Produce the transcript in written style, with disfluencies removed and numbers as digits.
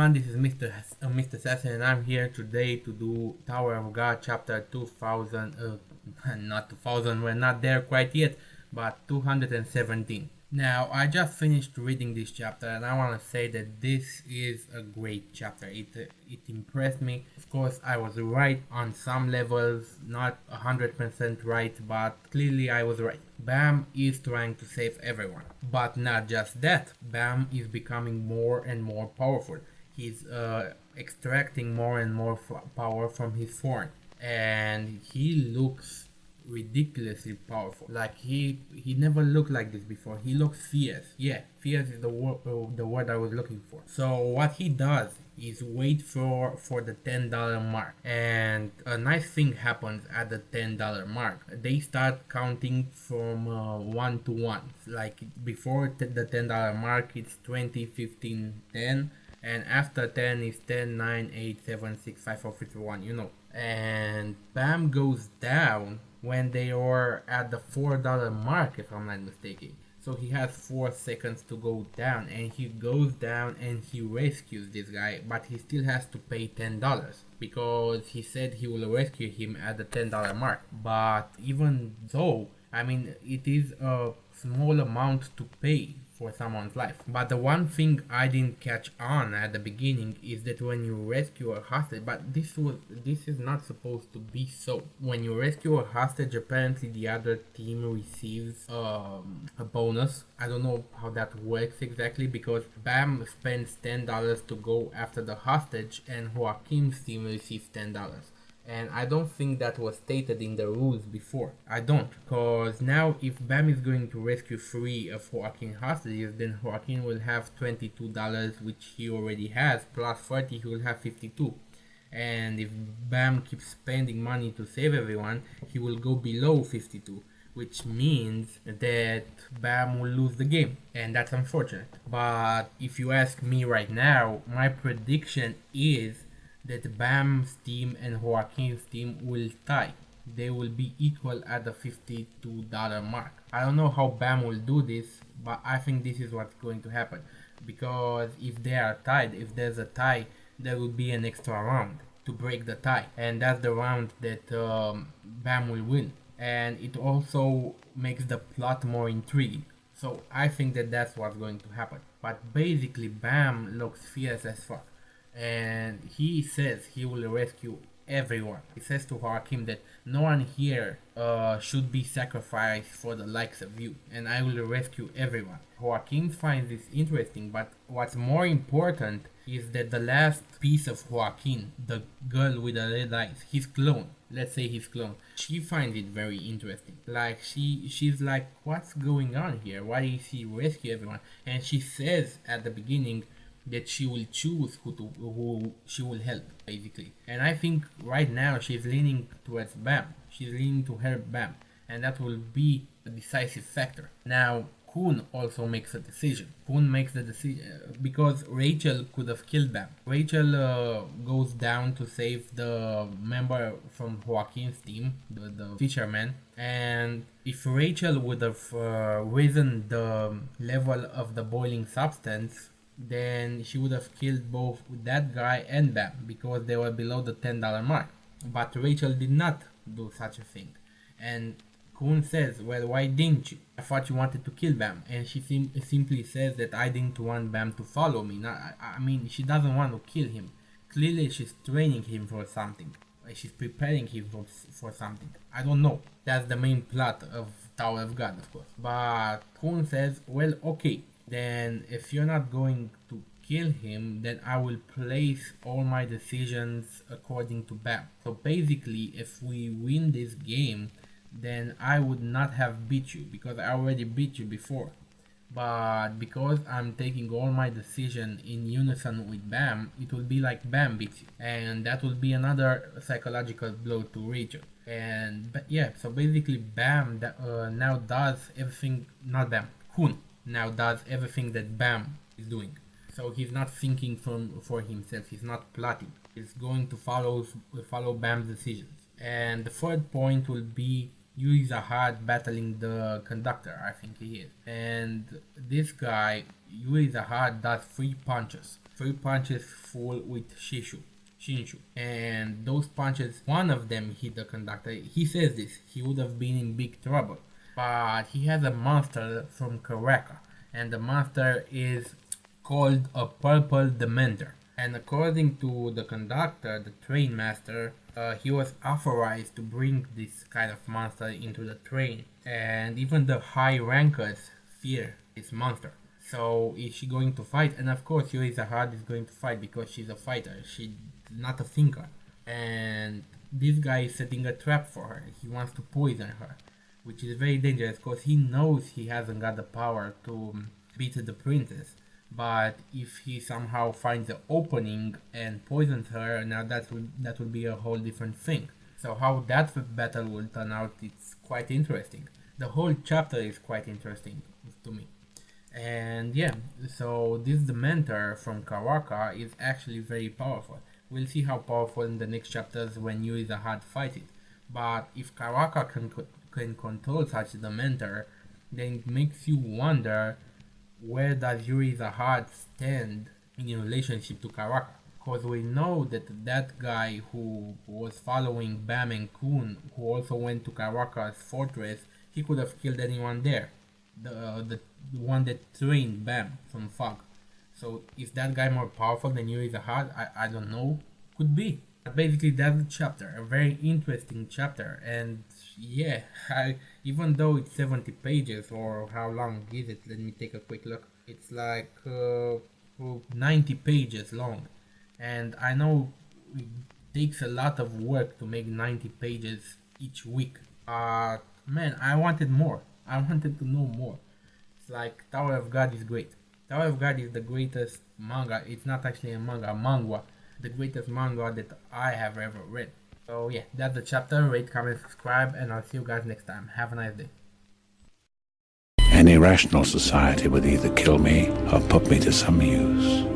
everyone, this is Mr. Assassin, and I'm here today to do Tower of God chapter 2000, not 2000, we're not there quite yet, but 217. Now, I just finished reading this chapter and I want to say that this is a great chapter. It impressed me. Of course, I was right on some levels, not 100% right, but clearly I was right. Bam is trying to save everyone. But not just that, Bam is becoming more and more powerful. He's extracting more and more power from his form. And he looks ridiculously powerful. Like he never looked like this before. He looks fierce. Yeah, fierce is the word I was looking for. So what he does is wait for the $10 mark, and a nice thing happens at the $10 mark. They start counting from 1 to 1. Like before the $10 mark, it's 20, 15, 10, and after 10 is 10, 9, 8, 7, 6, 5, 4, 3, 2, 1, you know. And Bam goes down when they are at the $4 mark, if I'm not mistaken. So he has 4 seconds to go down, and he goes down and he rescues this guy, but he still has to pay $10 because he said he will rescue him at the $10 mark. But even though, I mean, it is a small amount to pay for someone's life. But the one thing I didn't catch on at the beginning is that when you rescue a hostage, but this is not supposed to be so. When you rescue a hostage, apparently the other team receives a bonus. I don't know how that works exactly, because Bam spends $10 to go after the hostage and Joaquin's team receives $10. And I don't think that was stated in the rules before. I don't, because now if Bam is going to rescue 3 of Joaquin hostages, then Joaquin will have $22, which he already has, plus 30, he will have 52. And if Bam keeps spending money to save everyone, he will go below 52, which means that Bam will lose the game, and that's unfortunate. But if you ask me right now, my prediction is that Bam's team and Joaquin's team will tie. They will be equal at the $52 mark. I don't know how Bam will do this, but I think this is what's going to happen. Because if they are tied, if there's a tie, there will be an extra round to break the tie. And that's the round that Bam will win. And it also makes the plot more intriguing. So I think that that's what's going to happen. But basically Bam looks fierce as fuck. And he says he will rescue everyone. He says to Joaquin that no one here should be sacrificed for the likes of you, and I will rescue everyone. Joaquin finds this interesting, but what's more important is that the last piece of Joaquin, the girl with the red eyes, his clone, let's say his clone, she finds it very interesting. Like she's like, what's going on here? Why is he rescue everyone? And she says at the beginning that she will choose who she will help, basically. And I think right now she's leaning towards Bam. She's leaning to help Bam, and that will be a decisive factor. Now Khun also makes a decision. Khun makes the decision because Rachel could have killed Bam. Rachel goes down to save the member from Joaquin's team, the fisherman. And if Rachel would have risen the level of the boiling substance, then she would have killed both that guy and Bam because they were below the $10 mark. But Rachel did not do such a thing. And Khun says, well, why didn't you? I thought you wanted to kill Bam. And she simply says that I didn't want Bam to follow me. I mean, she doesn't want to kill him. Clearly she's training him for something. She's preparing him for something. I don't know. That's the main plot of Tower of God, of course. But Khun says, well, okay. Then if you're not going to kill him, then I will place all my decisions according to Bam. So basically, if we win this game, then I would not have beat you because I already beat you before. But because I'm taking all my decision in unison with Bam, it will be like Bam beats you, and that will be another psychological blow to Rachel. And yeah, so basically Bam now does everything, not Bam, Khun now does everything that Bam is doing. So he's not thinking for himself, he's not plotting. He's going to follow Bam's decisions. And the third point will be Yuri Zahad battling the conductor, I think he is. And this guy, Yuri Zahad, does 3 punches. 3 punches full with Shinshu. And those punches, one of them hit the conductor. He says this, he would have been in big trouble. But he has a monster from Karaka, and the monster is called a Purple Dementor. And according to the conductor, the train master, he was authorized to bring this kind of monster into the train. And even the high rankers fear this monster. So is she going to fight? And of course Yuri Zahad is going to fight because she's a fighter. She's not a thinker. And this guy is setting a trap for her. He wants to poison her, which is very dangerous because he knows he hasn't got the power to beat the princess. But if he somehow finds the opening and poisons her, now that will be a whole different thing. So how that battle will turn out, it's quite interesting. The whole chapter is quite interesting to me. And yeah, so this Dementor from Karaka is actually very powerful. We'll see how powerful in the next chapters when Yuri Zahad fight it. But if Karaka can control such a Dementor, then it makes you wonder, where does Yuri Zahad stand in relationship to Karaka? Because we know that that guy who was following Bam and Kun, who also went to Karaka's fortress, he could have killed anyone there. The one that trained Bam from Fog. So is that guy more powerful than Yuri Zahad? I don't know. Could be. But basically that's the chapter. A very interesting chapter. And yeah, even though it's 70 pages, or how long is it? Let me take a quick look. It's like 90 pages long. And I know it takes a lot of work to make 90 pages each week. Man, I wanted more. I wanted to know more. It's like Tower of God is great. Tower of God is the greatest manga. It's not actually a manga, the greatest manga that I have ever read. So yeah, that's the chapter. Rate, comment, subscribe, and I'll see you guys next time. Have a nice day. Any rational society would either kill me or put me to some use.